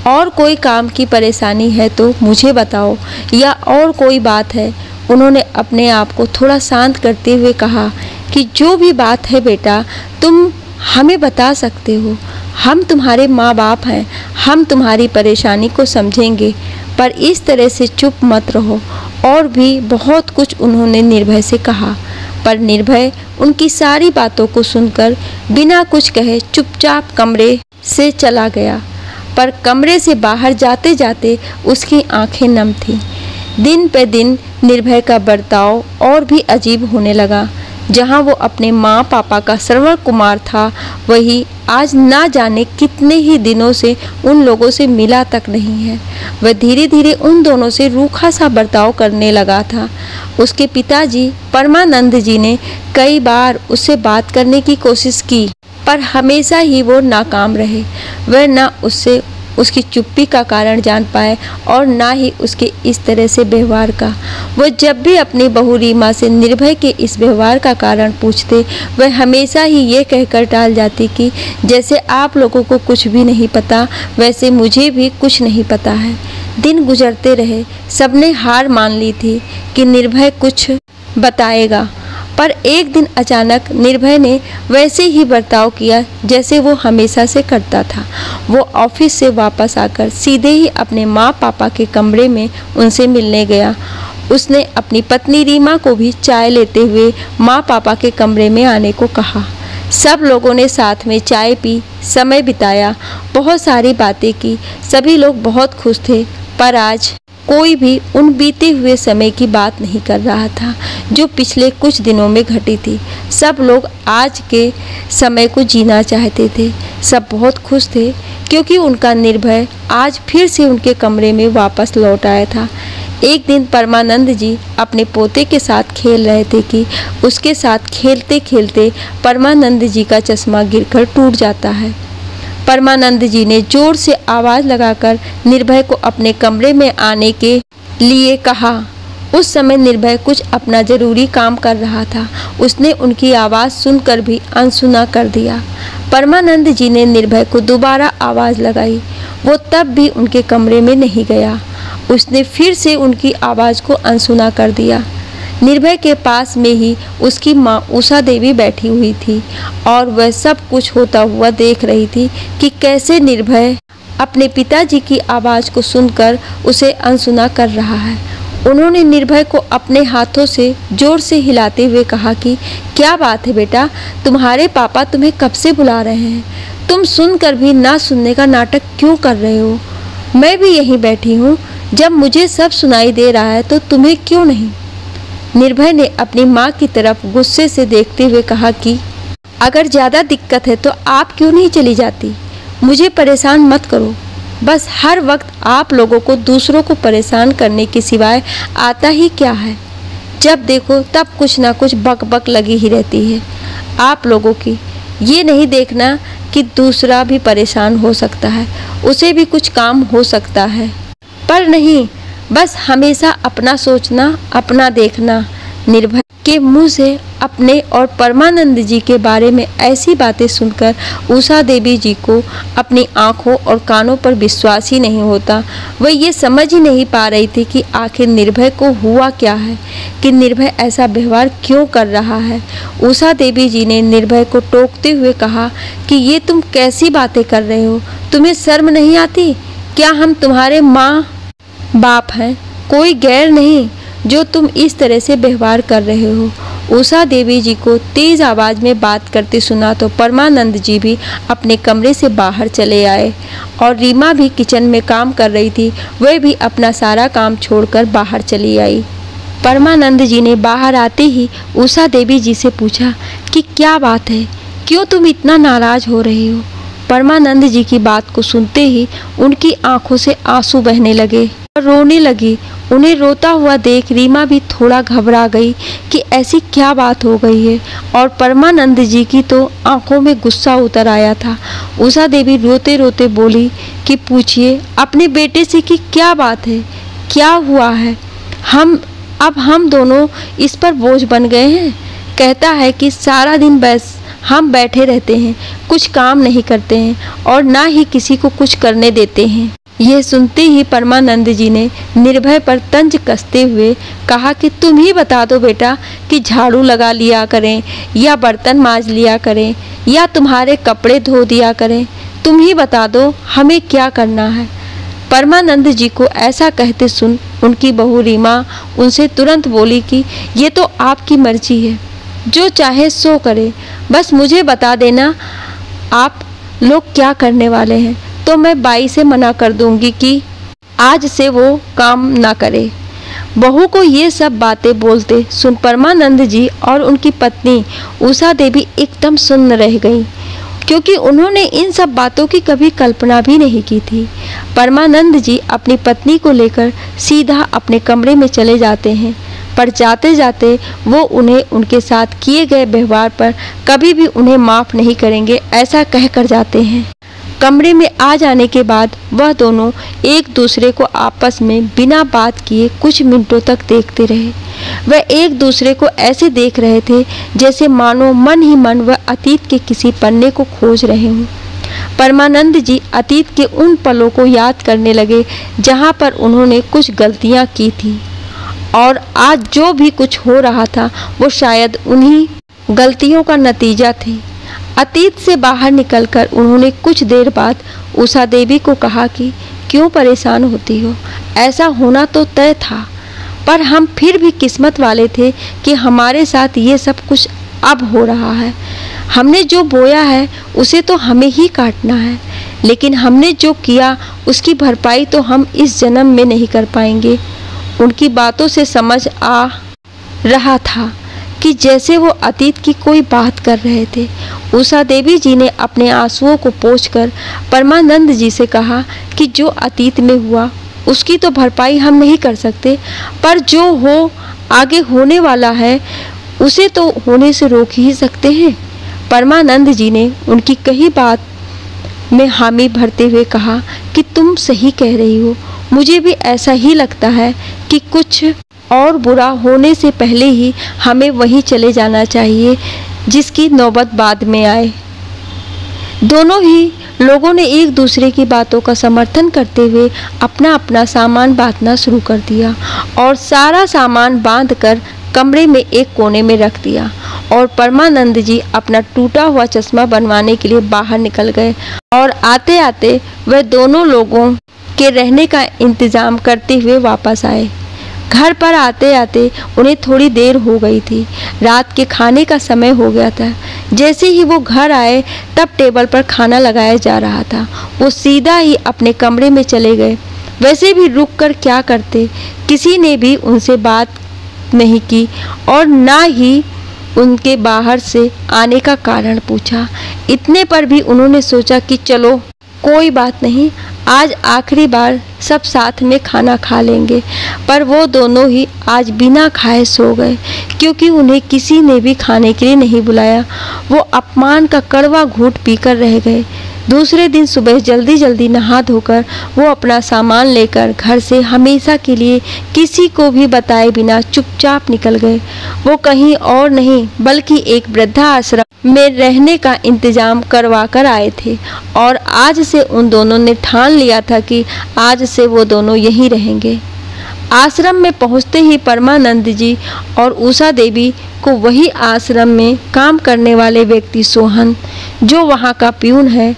और कोई काम की परेशानी है तो मुझे बताओ, या और कोई बात है। उन्होंने अपने आप को थोड़ा शांत करते हुए कहा कि जो भी बात है बेटा, तुम हमें बता सकते हो। हम तुम्हारे माँ बाप हैं, हम तुम्हारी परेशानी को समझेंगे, पर इस तरह से चुप मत रहो। और भी बहुत कुछ उन्होंने निर्भय से कहा, पर निर्भय उनकी सारी बातों को सुनकर बिना कुछ कहे चुपचाप कमरे से चला गया। पर कमरे से बाहर जाते जाते उसकी आंखें नम थीं। दिन पे दिन निर्भय का बर्ताव और भी अजीब होने लगा। जहां वो अपने माँ पापा का श्रवण कुमार था, वही आज ना जाने कितने ही दिनों से उन लोगों से मिला तक नहीं है। वह धीरे धीरे उन दोनों से रूखा सा बर्ताव करने लगा था। उसके पिताजी परमानंद जी ने कई बार उससे बात करने की कोशिश की, पर हमेशा ही वो नाकाम रहे। वह ना उससे उसकी चुप्पी का कारण जान पाए और ना ही उसके इस तरह से व्यवहार का। वह जब भी अपनी बहू रीमा से निर्भय के इस व्यवहार का कारण पूछते, वह हमेशा ही ये कहकर टाल जाती कि जैसे आप लोगों को कुछ भी नहीं पता, वैसे मुझे भी कुछ नहीं पता है। दिन गुजरते रहे। सबने हार मान ली थी कि निर्भय कुछ बताएगा, पर एक दिन अचानक निर्भय ने वैसे ही बर्ताव किया जैसे वो हमेशा से करता था। वो ऑफिस से वापस आकर सीधे ही अपने माँ पापा के कमरे में उनसे मिलने गया। उसने अपनी पत्नी रीमा को भी चाय लेते हुए माँ पापा के कमरे में आने को कहा। सब लोगों ने साथ में चाय पी, समय बिताया, बहुत सारी बातें की। सभी लोग बहुत खुश थे, पर आज कोई भी उन बीते हुए समय की बात नहीं कर रहा था जो पिछले कुछ दिनों में घटी थी। सब लोग आज के समय को जीना चाहते थे। सब बहुत खुश थे क्योंकि उनका निर्भय आज फिर से उनके कमरे में वापस लौट आया था। एक दिन परमानंद जी अपने पोते के साथ खेल रहे थे कि उसके साथ खेलते खेलते परमानंद जी का चश्मा गिरकर टूट जाता है। परमानंद जी ने जोर से आवाज़ लगाकर निर्भय को अपने कमरे में आने के लिए कहा। उस समय निर्भय कुछ अपना ज़रूरी काम कर रहा था। उसने उनकी आवाज़ सुनकर भी अनसुना कर दिया। परमानंद जी ने निर्भय को दोबारा आवाज़ लगाई। वो तब भी उनके कमरे में नहीं गया। उसने फिर से उनकी आवाज़ को अनसुना कर दिया। निर्भय के पास में ही उसकी माँ उषा देवी बैठी हुई थी और वह सब कुछ होता हुआ देख रही थी कि कैसे निर्भय अपने पिताजी की आवाज़ को सुनकर उसे अनसुना कर रहा है। उन्होंने निर्भय को अपने हाथों से जोर से हिलाते हुए कहा कि क्या बात है बेटा, तुम्हारे पापा तुम्हें कब से बुला रहे हैं, तुम सुनकर भी ना सुनने का नाटक क्यों कर रहे हो? मैं भी यहीं बैठी हूँ, जब मुझे सब सुनाई दे रहा है तो तुम्हें क्यों नहीं? निर्भय ने अपनी माँ की तरफ गुस्से से देखते हुए कहा कि अगर ज़्यादा दिक्कत है तो आप क्यों नहीं चली जाती? मुझे परेशान मत करो। बस हर वक्त आप लोगों को दूसरों को परेशान करने के सिवाय आता ही क्या है? जब देखो तब कुछ ना कुछ बक बक लगी ही रहती है आप लोगों की। ये नहीं देखना कि दूसरा भी परेशान हो सकता है, उसे भी कुछ काम हो सकता है, पर नहीं, बस हमेशा अपना सोचना, अपना देखना। निर्भय के मुंह से अपने और परमानंद जी के बारे में ऐसी बातें सुनकर उषा देवी जी को अपनी आंखों और कानों पर विश्वास ही नहीं होता। वह ये समझ ही नहीं पा रही थी कि आखिर निर्भय को हुआ क्या है, कि निर्भय ऐसा व्यवहार क्यों कर रहा है। उषा देवी जी ने निर्भय को टोकते हुए कहा कि ये तुम कैसी बातें कर रहे हो? तुम्हें शर्म नहीं आती? क्या हम तुम्हारे माँ बाप हैं, कोई गैर नहीं, जो तुम इस तरह से व्यवहार कर रहे हो? उषा देवी जी को तेज आवाज में बात करते सुना तो परमानंद जी भी अपने कमरे से बाहर चले आए और रीमा भी किचन में काम कर रही थी, वह भी अपना सारा काम छोड़कर बाहर चली आई। परमानंद जी ने बाहर आते ही उषा देवी जी से पूछा कि क्या बात है, क्यों तुम इतना नाराज हो रही हो? परमानंद जी की बात को सुनते ही उनकी आंखों से आंसू बहने लगे और रोने लगी। उन्हें रोता हुआ देख रीमा भी थोड़ा घबरा गई कि ऐसी क्या बात हो गई है, और परमानंद जी की तो आंखों में गुस्सा उतर आया था। उषा देवी रोते रोते बोली कि पूछिए अपने बेटे से कि क्या बात है, क्या हुआ है? हम दोनों इस पर बोझ बन गए हैं। कहता है कि सारा दिन बस हम बैठे रहते हैं, कुछ काम नहीं करते हैं और ना ही किसी को कुछ करने देते हैं। यह सुनते ही परमानंद जी ने निर्भय पर तंज कसते हुए कहा कि तुम ही बता दो बेटा कि झाड़ू लगा लिया करें या बर्तन मांज लिया करें या तुम्हारे कपड़े धो दिया करें, तुम ही बता दो हमें क्या करना है। परमानंद जी को ऐसा कहते सुन उनकी बहू रीमा उनसे तुरंत बोली कि ये तो आपकी मर्जी है, जो चाहे सो करे, बस मुझे बता देना आप लोग क्या करने वाले हैं, तो मैं बाई से मना कर दूंगी कि आज से वो काम ना करे। बहू को ये सब बातें बोलते सुन परमानंद जी और उनकी पत्नी उषा देवी एकदम सुन्न रह गईं, क्योंकि उन्होंने इन सब बातों की कभी कल्पना भी नहीं की थी। परमानंद जी अपनी पत्नी को लेकर सीधा अपने कमरे में चले जाते हैं, पर जाते जाते वो उन्हें उनके साथ किए गए व्यवहार पर कभी भी उन्हें माफ़ नहीं करेंगे, ऐसा कह कर जाते हैं। कमरे में आ जाने के बाद वह दोनों एक दूसरे को आपस में बिना बात किए कुछ मिनटों तक देखते रहे। वह एक दूसरे को ऐसे देख रहे थे जैसे मानो मन ही मन वह अतीत के किसी पन्ने को खोज रहे हों। परमानंद जी अतीत के उन पलों को याद करने लगे जहाँ पर उन्होंने कुछ गलतियाँ की थी, और आज जो भी कुछ हो रहा था वो शायद उन्हीं गलतियों का नतीजा थे। अतीत से बाहर निकलकर उन्होंने कुछ देर बाद उषा देवी को कहा कि क्यों परेशान होती हो, ऐसा होना तो तय था, पर हम फिर भी किस्मत वाले थे कि हमारे साथ ये सब कुछ अब हो रहा है। हमने जो बोया है उसे तो हमें ही काटना है, लेकिन हमने जो किया उसकी भरपाई तो हम इस जन्म में नहीं कर पाएंगे। उनकी बातों से समझ आ रहा था कि जैसे वो अतीत की कोई बात कर रहे थे। उषा देवी जी ने अपने आंसुओं को पोंछकर परमानंद जी से कहा कि जो अतीत में हुआ उसकी तो भरपाई हम नहीं कर सकते, पर जो हो आगे होने वाला है उसे तो होने से रोक ही सकते हैं। परमानंद जी ने उनकी कही बात में हामी भरते हुए कहा कि तुम सही कह रही हो, मुझे भी ऐसा ही लगता है कि कुछ और बुरा होने से पहले ही हमें वहीं चले जाना चाहिए जिसकी नौबत बाद में आए। दोनों ही लोगों ने एक दूसरे की बातों का समर्थन करते हुए अपना अपना सामान बांटना शुरू कर दिया और सारा सामान बांधकर कमरे में एक कोने में रख दिया और परमानंद जी अपना टूटा हुआ चश्मा बनवाने के लिए बाहर निकल गए और आते आते वह दोनों लोगों के रहने का इंतजाम करते हुए वापस आए। घर पर आते आते उन्हें थोड़ी देर हो गई थी। रात के खाने का समय हो गया था। जैसे ही वो घर आए तब टेबल पर खाना लगाया जा रहा था। वो सीधा ही अपने कमरे में चले गए। वैसे भी रुक कर क्या करते, किसी ने भी उनसे बात नहीं की और ना ही उनके बाहर से आने का कारण पूछा। इतने पर भी उन्होंने सोचा कि चलो कोई बात नहीं, आज आखिरी बार सब साथ में खाना खा लेंगे। पर वो दोनों ही आज बिना खाए सो गए, क्योंकि उन्हें किसी ने भी खाने के लिए नहीं बुलाया। वो अपमान का कड़वा घूंट पीकर रह गए। दूसरे दिन सुबह जल्दी जल्दी नहा धोकर वो अपना सामान लेकर घर से हमेशा के लिए किसी को भी बताए बिना चुपचाप निकल गए। वो कहीं और नहीं बल्कि एक वृद्धाश्रम में रहने का इंतजाम करवा कर आए थे और आज से उन दोनों ने ठान लिया था कि आज से वो दोनों यहीं रहेंगे। आश्रम में पहुंचते ही परमानंद जी और उषा देवी को वही आश्रम में काम करने वाले व्यक्ति सोहन, जो वहां का प्यून है,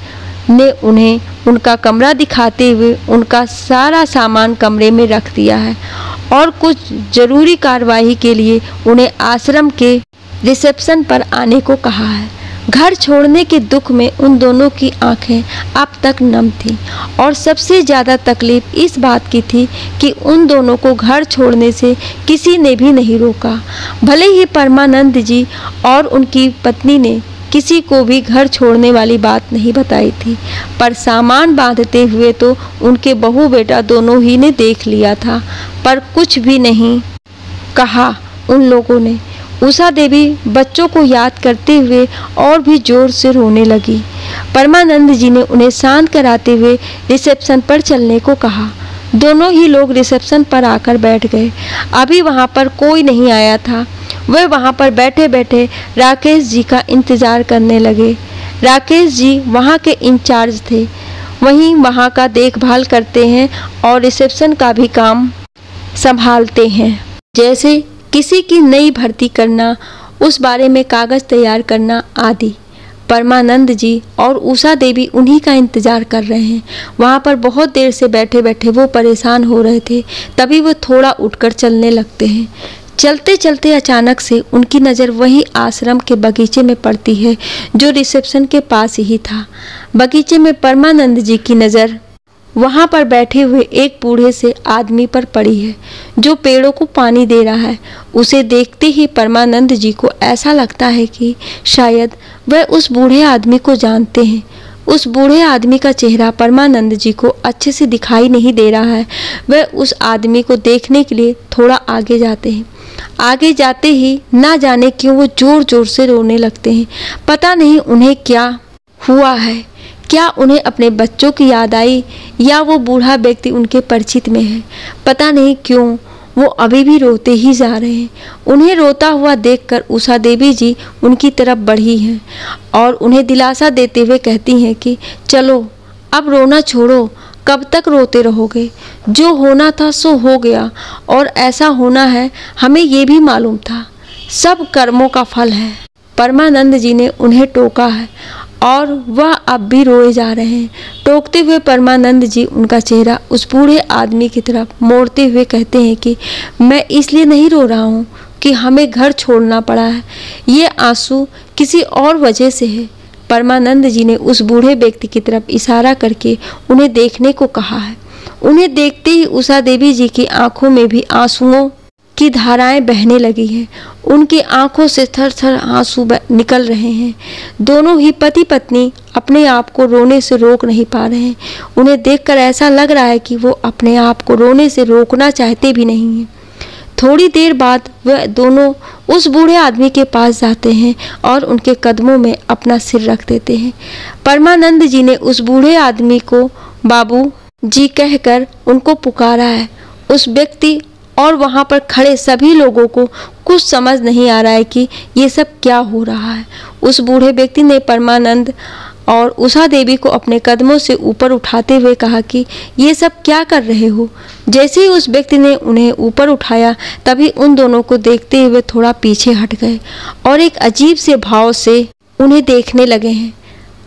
ने उन्हें उनका कमरा दिखाते हुए उनका सारा सामान कमरे में रख दिया है और कुछ जरूरी कार्रवाई के लिए उन्हें आश्रम के रिसेप्शन पर आने को कहा है। घर छोड़ने के दुख में उन दोनों की आंखें अब तक नम थीं और सबसे ज़्यादा तकलीफ इस बात की थी कि उन दोनों को घर छोड़ने से किसी ने भी नहीं रोका। भले ही परमानंद जी और उनकी पत्नी ने किसी को भी घर छोड़ने वाली बात नहीं बताई थी, पर सामान बांधते हुए तो उनके बहू बेटा दोनों ही ने देख लिया था, पर कुछ भी नहीं कहा उन लोगों ने। उषा देवी बच्चों को याद करते हुए और भी जोर से रोने लगी। परमानंद जी ने उन्हें शांत कराते हुए रिसेप्शन पर चलने को कहा। दोनों ही लोग रिसेप्शन पर आकर बैठ गए। अभी वहां पर कोई नहीं आया था। वे वहां पर बैठे बैठे राकेश जी का इंतजार करने लगे। राकेश जी वहां के इंचार्ज थे, वहीं वहां का देखभाल करते हैं और रिसेप्शन का भी काम संभालते हैं, जैसे किसी की नई भर्ती करना, उस बारे में कागज तैयार करना आदि। परमानंद जी और उषा देवी उन्हीं का इंतजार कर रहे हैं। वहाँ पर बहुत देर से बैठे बैठे वो परेशान हो रहे थे। तभी वो थोड़ा उठकर चलने लगते हैं। चलते चलते अचानक से उनकी नज़र वही आश्रम के बगीचे में पड़ती है जो रिसेप्शन के पास ही था। बगीचे में परमानंद जी की नज़र वहाँ पर बैठे हुए एक बूढ़े से आदमी पर पड़ी है जो पेड़ों को पानी दे रहा है। उसे देखते ही परमानंद जी को ऐसा लगता है कि शायद वह उस बूढ़े आदमी को जानते हैं। उस बूढ़े आदमी का चेहरा परमानंद जी को अच्छे से दिखाई नहीं दे रहा है। वह उस आदमी को देखने के लिए थोड़ा आगे जाते हैं। आगे जाते ही ना जाने क्यों वो जोर जोर से रोने लगते हैं। पता नहीं उन्हें क्या हुआ है, क्या उन्हें अपने बच्चों की याद आई या वो बूढ़ा व्यक्ति उनके परिचित में है। पता नहीं क्यों वो अभी भी रोते ही जा रहे हैं। उन्हें रोता हुआ देखकर उषा देवी जी उनकी तरफ बढ़ी हैं और उन्हें दिलासा देते हुए कहती हैं कि चलो अब रोना छोड़ो, कब तक रोते रहोगे। जो होना था सो हो गया और ऐसा होना है, हमें ये भी मालूम था। सब कर्मों का फल है। परमानंद जी ने उन्हें टोका है और वह अब भी रोए जा रहे हैं। टोकते हुए परमानंद जी उनका चेहरा उस बूढ़े आदमी की तरफ मोड़ते हुए कहते हैं कि मैं इसलिए नहीं रो रहा हूँ कि हमें घर छोड़ना पड़ा है, ये आंसू किसी और वजह से है। परमानंद जी ने उस बूढ़े व्यक्ति की तरफ इशारा करके उन्हें देखने को कहा है। उन्हें देखते ही उषा देवी जी की आंखों में भी आंसुओं की धाराएं बहने लगी हैं। उनकी आंखों से थर थर आंसू निकल रहे हैं। दोनों ही पति पत्नी अपने आप को रोने से रोक नहीं पा रहे हैं। उन्हें देखकर ऐसा लग रहा है कि वो अपने आप को रोने से रोकना चाहते भी नहीं हैं। थोड़ी देर बाद वह दोनों उस बूढ़े आदमी के पास जाते हैं और उनके कदमों में अपना सिर रख देते हैं। परमानंद जी ने उस बूढ़े आदमी को बाबू जी कहकर उनको पुकारा है। उस व्यक्ति और वहाँ पर खड़े सभी लोगों को कुछ समझ नहीं आ रहा है कि ये सब क्या हो रहा है। उस बूढ़े व्यक्ति ने परमानंद और उषा देवी को अपने कदमों से ऊपर उठाते हुए कहा कि ये सब क्या कर रहे हो। जैसे ही उस व्यक्ति ने उन्हें ऊपर उठाया तभी उन दोनों को देखते हुए थोड़ा पीछे हट गए और एक अजीब से भाव से उन्हें देखने लगे हैं।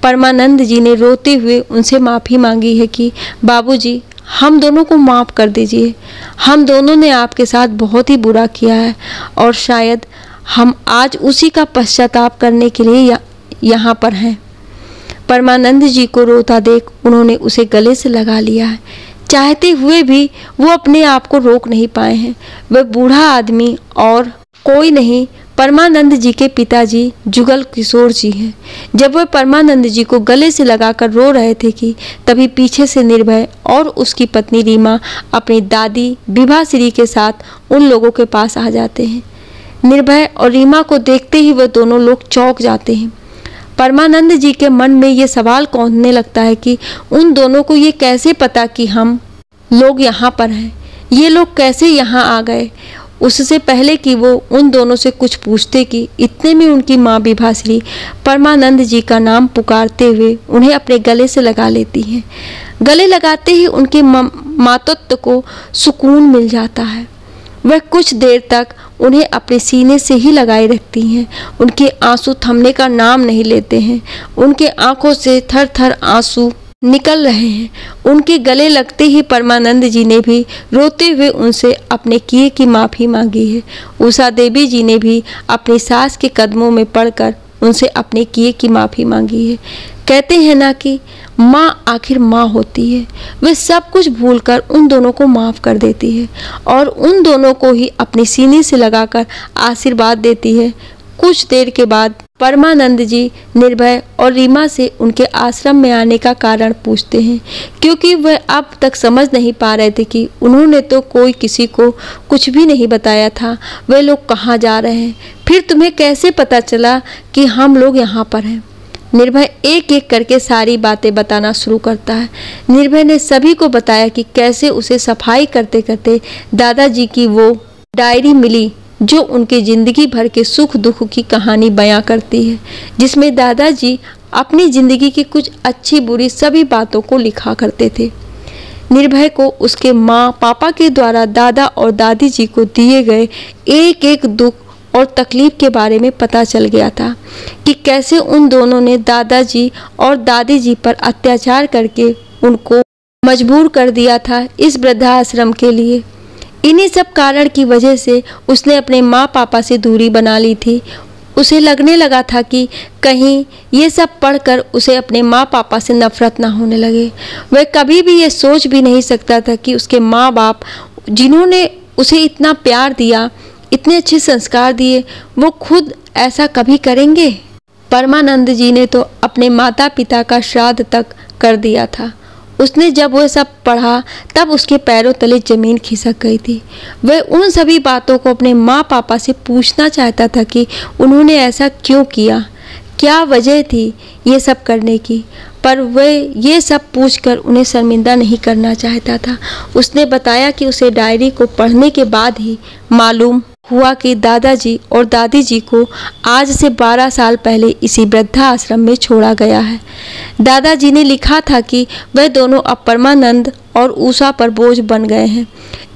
परमानंद जी ने रोते हुए उनसे माफ़ी मांगी है कि बाबूजी, हम दोनों को माफ़ कर दीजिए। हम दोनों ने आपके साथ बहुत ही बुरा किया है और शायद हम आज उसी का पश्चाताप करने के लिए यहाँ पर हैं। परमानंद जी को रोता देख उन्होंने उसे गले से लगा लिया है। चाहते हुए भी वो अपने आप को रोक नहीं पाए हैं। वह बूढ़ा आदमी और कोई नहीं, परमानंद जी के पिताजी जुगल किशोर जी हैं। जब वह परमानंद जी को गले से लगाकर रो रहे थे कि तभी पीछे से निर्भय और उसकी पत्नी रीमा अपनी दादी विभाश्री के साथ उन लोगों के पास आ जाते हैं। निर्भय और रीमा को देखते ही वह दोनों लोग चौंक जाते हैं। परमानंद जी के मन में ये सवाल कौंधने लगता है कि उन दोनों को ये कैसे पता कि हम लोग यहाँ पर हैं, ये लोग कैसे यहाँ आ गए। उससे पहले कि वो उन दोनों से कुछ पूछते कि इतने में उनकी माँ विभाश्री परमानंद जी का नाम पुकारते हुए उन्हें अपने गले से लगा लेती हैं। गले लगाते ही उनके मातृत्व को सुकून मिल जाता है। वह कुछ देर तक उन्हें अपने सीने से ही लगाए रखती हैं। उनके आंसू थमने का नाम नहीं लेते हैं। उनके आंखों से थर थर आंसू निकल रहे हैं। उनके गले लगते ही परमानंद जी ने भी रोते हुए उनसे अपने किए की माफ़ी मांगी है। उषा देवी जी ने भी अपनी सास के कदमों में पड़कर उनसे अपने किए की माफ़ी मांगी है। कहते हैं ना कि माँ आखिर माँ होती है। वे सब कुछ भूलकर उन दोनों को माफ़ कर देती है और उन दोनों को ही अपने सीने से लगाकर आशीर्वाद देती है। कुछ देर के बाद परमानंद जी निर्भय और रीमा से उनके आश्रम में आने का कारण पूछते हैं, क्योंकि वह अब तक समझ नहीं पा रहे थे कि उन्होंने तो कोई किसी को कुछ भी नहीं बताया था। वे लोग कहाँ जा रहे हैं, फिर तुम्हें कैसे पता चला कि हम लोग यहाँ पर हैं। निर्भय एक एक करके सारी बातें बताना शुरू करता है। निर्भय ने सभी को बताया कि कैसे उसे सफाई करते करते दादाजी की वो डायरी मिली जो उनकी ज़िंदगी भर के सुख दुख की कहानी बयां करती है, जिसमें दादाजी अपनी ज़िंदगी की कुछ अच्छी बुरी सभी बातों को लिखा करते थे। निर्भय को उसके माँ पापा के द्वारा दादा और दादी जी को दिए गए एक एक दुख और तकलीफ के बारे में पता चल गया था कि कैसे उन दोनों ने दादाजी और दादी जी पर अत्याचार करके उनको मजबूर कर दिया था इस वृद्धाश्रम के लिए। इन्हीं सब कारण की वजह से उसने अपने माँ पापा से दूरी बना ली थी। उसे लगने लगा था कि कहीं ये सब पढ़कर उसे अपने माँ पापा से नफरत ना होने लगे। वह कभी भी ये सोच भी नहीं सकता था कि उसके माँ बाप जिन्होंने उसे इतना प्यार दिया, इतने अच्छे संस्कार दिए, वो खुद ऐसा कभी करेंगे। परमानंद जी ने तो अपने माता पिता का श्राद्ध तक कर दिया था। उसने जब वह सब पढ़ा तब उसके पैरों तले ज़मीन खिसक गई थी। वह उन सभी बातों को अपने माँ पापा से पूछना चाहता था कि उन्होंने ऐसा क्यों किया, क्या वजह थी ये सब करने की, पर वह ये सब पूछकर उन्हें शर्मिंदा नहीं करना चाहता था। उसने बताया कि उसे डायरी को पढ़ने के बाद ही मालूम हुआ कि दादाजी और दादी जी को आज से 12 साल पहले इसी वृद्धाश्रम में छोड़ा गया है। दादाजी ने लिखा था कि वह दोनों अब परमानंद और उषा पर बोझ बन गए हैं,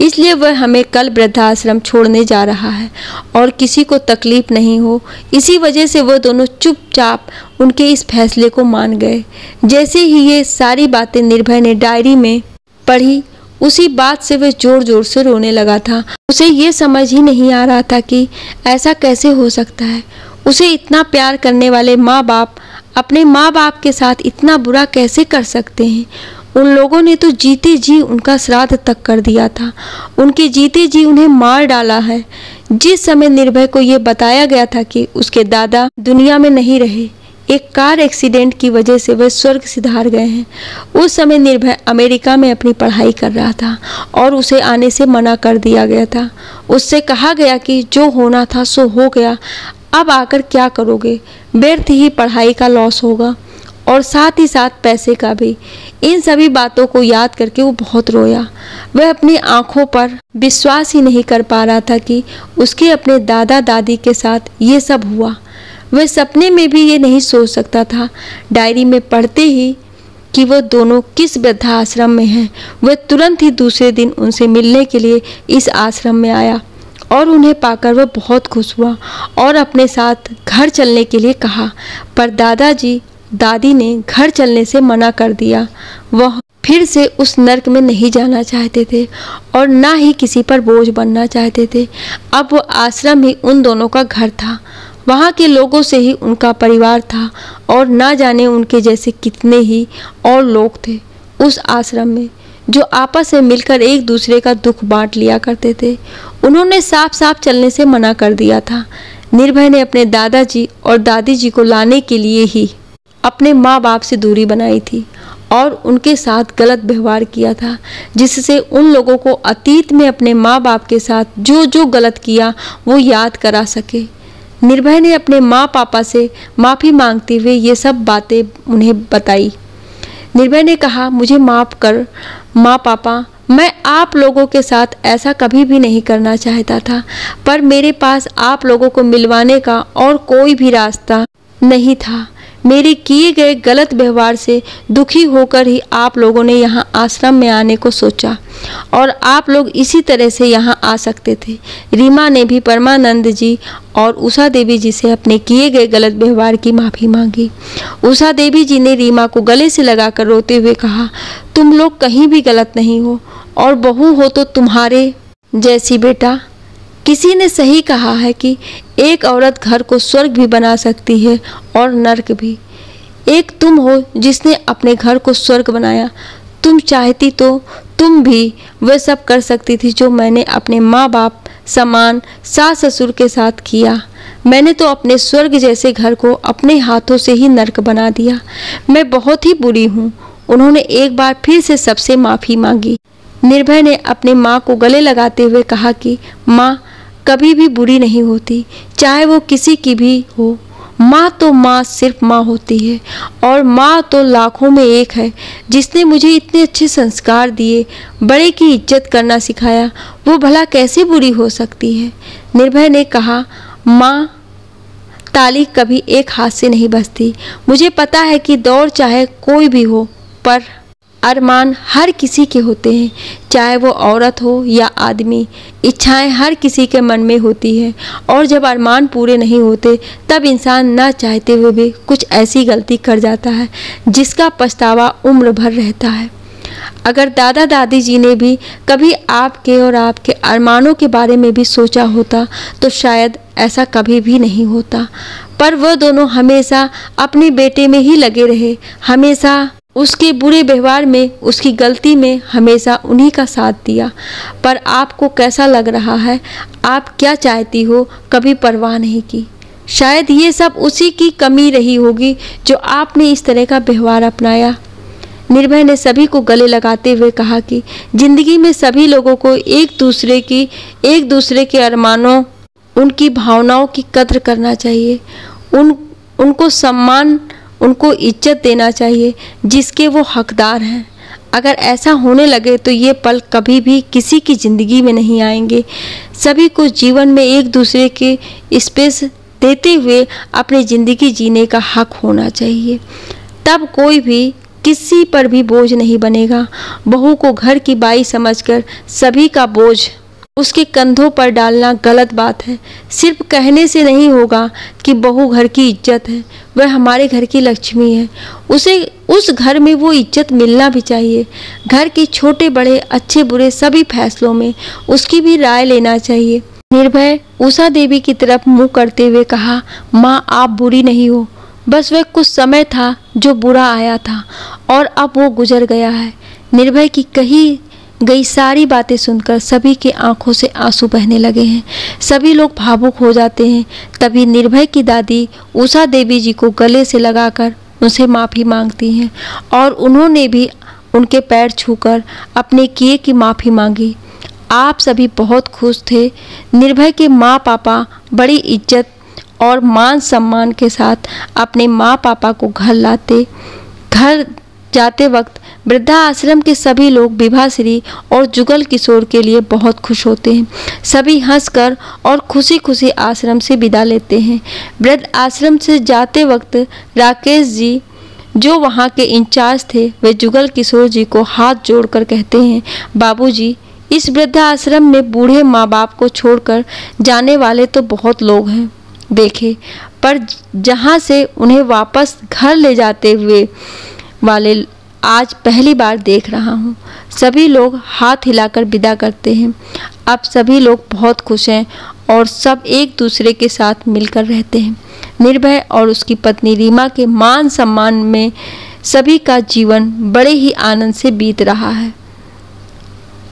इसलिए वह हमें कल वृद्धाश्रम छोड़ने जा रहा है और किसी को तकलीफ नहीं हो, इसी वजह से वह दोनों चुपचाप उनके इस फैसले को मान गए। जैसे ही ये सारी बातें निर्भय ने डायरी में पढ़ी, उसी बात से वह जोर जोर से रोने लगा था। उसे ये समझ ही नहीं आ रहा था कि ऐसा कैसे हो सकता है। उसे इतना प्यार करने वाले माँ बाप अपने माँ बाप के साथ इतना बुरा कैसे कर सकते हैं। उन लोगों ने तो जीते जी उनका श्राद्ध तक कर दिया था, उनके जीते जी उन्हें मार डाला है। जिस समय निर्भय को ये बताया गया था कि उसके दादा दुनिया में नहीं रहे, एक कार एक्सीडेंट की वजह से वह स्वर्ग सिधार गए हैं, उस समय निर्भय अमेरिका में अपनी पढ़ाई कर रहा था और उसे आने से मना कर दिया गया था। उससे कहा गया कि जो होना था सो हो गया, अब आकर क्या करोगे, व्यर्थ ही पढ़ाई का लॉस होगा और साथ ही साथ पैसे का भी। इन सभी बातों को याद करके वो बहुत रोया। वह अपनी आंखों पर विश्वास ही नहीं कर पा रहा था कि उसके अपने दादा दादी के साथ ये सब हुआ। वह सपने में भी ये नहीं सोच सकता था। डायरी में पढ़ते ही कि वह दोनों किस वृद्धाश्रम में हैं, वह तुरंत ही दूसरे दिन उनसे मिलने के लिए इस आश्रम में आया और उन्हें पाकर वह बहुत खुश हुआ और अपने साथ घर चलने के लिए कहा। पर दादाजी दादी ने घर चलने से मना कर दिया। वह फिर से उस नर्क में नहीं जाना चाहते थे और ना ही किसी पर बोझ बनना चाहते थे। अब वो आश्रम ही उन दोनों का घर था। वहाँ के लोगों से ही उनका परिवार था और ना जाने उनके जैसे कितने ही और लोग थे उस आश्रम में, जो आपस में मिलकर एक दूसरे का दुख बांट लिया करते थे। उन्होंने साफ साफ चलने से मना कर दिया था। निर्भय ने अपने दादाजी और दादी जी को लाने के लिए ही अपने माँ बाप से दूरी बनाई थी और उनके साथ गलत व्यवहार किया था, जिससे उन लोगों को अतीत में अपने माँ बाप के साथ जो जो गलत किया वो याद करा सके। निर्भय ने अपने माँ पापा से माफ़ी मांगते हुए ये सब बातें उन्हें बताई। निर्भय ने कहा, मुझे माफ़ कर माँ पापा, मैं आप लोगों के साथ ऐसा कभी भी नहीं करना चाहता था, पर मेरे पास आप लोगों को मिलवाने का और कोई भी रास्ता नहीं था। मेरे किए गए गलत व्यवहार से दुखी होकर ही आप लोगों ने यहाँ आश्रम में आने को सोचा और आप लोग इसी तरह से यहाँ आ सकते थे। रीमा ने भी परमानंद जी और उषा देवी जी से अपने किए गए गलत व्यवहार की माफ़ी मांगी। उषा देवी जी ने रीमा को गले से लगाकर रोते हुए कहा, तुम लोग कहीं भी गलत नहीं हो और बहू हो तो तुम्हारे जैसी बेटा। किसी ने सही कहा है कि एक औरत घर को स्वर्ग भी बना सकती है और नर्क भी। एक तुम हो जिसने अपने घर को स्वर्ग बनाया। तुम चाहती तो तुम भी वह सब कर सकती थी जो मैंने अपने माँ बाप समान सास ससुर के साथ किया। मैंने तो अपने स्वर्ग जैसे घर को अपने हाथों से ही नर्क बना दिया। मैं बहुत ही बुरी हूँ। उन्होंने एक बार फिर से सबसे माफ़ी मांगी। निर्भय ने अपने माँ को गले लगाते हुए कहा कि माँ कभी भी बुरी नहीं होती, चाहे वो किसी की भी हो। माँ तो माँ सिर्फ माँ होती है और माँ तो लाखों में एक है, जिसने मुझे इतने अच्छे संस्कार दिए, बड़े की इज्जत करना सिखाया, वो भला कैसे बुरी हो सकती है। निर्भय ने कहा, माँ ताली कभी एक हाथ से नहीं बजती। मुझे पता है कि दौड़ चाहे कोई भी हो, पर अरमान हर किसी के होते हैं, चाहे वो औरत हो या आदमी। इच्छाएं हर किसी के मन में होती है और जब अरमान पूरे नहीं होते तब इंसान ना चाहते हुए भी कुछ ऐसी गलती कर जाता है जिसका पछतावा उम्र भर रहता है। अगर दादा दादी जी ने भी कभी आपके और आपके अरमानों के बारे में भी सोचा होता तो शायद ऐसा कभी भी नहीं होता, पर वह दोनों हमेशा अपने बेटे में ही लगे रहे, हमेशा उसके बुरे व्यवहार में, उसकी गलती में हमेशा उन्हीं का साथ दिया। पर आपको कैसा लग रहा है, आप क्या चाहती हो, कभी परवाह नहीं की। शायद ये सब उसी की कमी रही होगी जो आपने इस तरह का व्यवहार अपनाया। निर्भय ने सभी को गले लगाते हुए कहा कि जिंदगी में सभी लोगों को एक दूसरे के अरमानों, उनकी भावनाओं की कद्र करना चाहिए, उनको सम्मान, उनको इज्जत देना चाहिए जिसके वो हकदार हैं। अगर ऐसा होने लगे तो ये पल कभी भी किसी की ज़िंदगी में नहीं आएंगे। सभी को जीवन में एक दूसरे के स्पेस देते हुए अपनी ज़िंदगी जीने का हक होना चाहिए। तब कोई भी किसी पर भी बोझ नहीं बनेगा। बहू को घर की बाई समझकर सभी का बोझ उसके कंधों पर डालना गलत बात है। सिर्फ कहने से नहीं होगा कि बहू घर की इज्जत है, वह हमारे घर की लक्ष्मी है। उसे उस घर में वो इज्जत मिलना भी चाहिए। घर के छोटे बड़े, अच्छे बुरे सभी फैसलों में उसकी भी राय लेना चाहिए। निर्भय उषा देवी की तरफ मुंह करते हुए कहा, माँ आप बुरी नहीं हो, बस वह कुछ समय था जो बुरा आया था और अब वो गुजर गया है। निर्भय की कही गई सारी बातें सुनकर सभी की आंखों से आंसू बहने लगे हैं। सभी लोग भावुक हो जाते हैं। तभी निर्भय की दादी उषा देवी जी को गले से लगाकर उनसे माफ़ी मांगती हैं और उन्होंने भी उनके पैर छूकर अपने किए की माफ़ी मांगी। आप सभी बहुत खुश थे। निर्भय के माँ पापा बड़ी इज्जत और मान सम्मान के साथ अपने माँ पापा को घर जाते वक्त वृद्धा आश्रम के सभी लोग विभाश्री और जुगल किशोर के लिए बहुत खुश होते हैं। सभी हंसकर और खुशी खुशी आश्रम से विदा लेते हैं। वृद्ध आश्रम से जाते वक्त राकेश जी जो वहाँ के इंचार्ज थे वे जुगल किशोर जी को हाथ जोड़कर कहते हैं, बाबूजी, इस वृद्धा आश्रम में बूढ़े माँ बाप को छोड़कर जाने वाले तो बहुत लोग हैं देखे, पर जहाँ से उन्हें वापस घर ले जाते हुए वाले आज पहली बार देख रहा हूँ। सभी लोग हाथ हिलाकर विदा करते हैं। अब सभी लोग बहुत खुश हैं और सब एक दूसरे के साथ मिलकर रहते हैं। निर्भय और उसकी पत्नी रीमा के मान सम्मान में सभी का जीवन बड़े ही आनंद से बीत रहा है।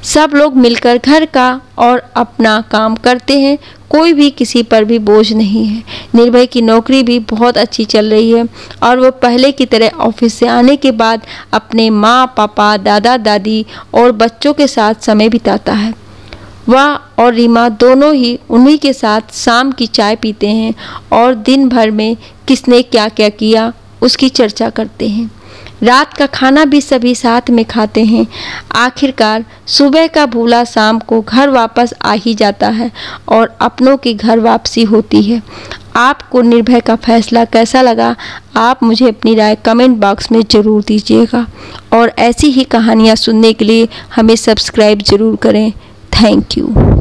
सब लोग मिलकर घर का और अपना काम करते हैं, कोई भी किसी पर भी बोझ नहीं है। निर्भय की नौकरी भी बहुत अच्छी चल रही है और वह पहले की तरह ऑफिस से आने के बाद अपने माँ पापा, दादा दादी और बच्चों के साथ समय बिताता है। वह और रीमा दोनों ही उन्हीं के साथ शाम की चाय पीते हैं और दिन भर में किसने क्या क्या किया उसकी चर्चा करते हैं। रात का खाना भी सभी साथ में खाते हैं। आखिरकार सुबह का भूला शाम को घर वापस आ ही जाता है और अपनों की घर वापसी होती है। आपको निर्भय का फैसला कैसा लगा, आप मुझे अपनी राय कमेंट बॉक्स में ज़रूर दीजिएगा और ऐसी ही कहानियाँ सुनने के लिए हमें सब्सक्राइब ज़रूर करें। Thank you.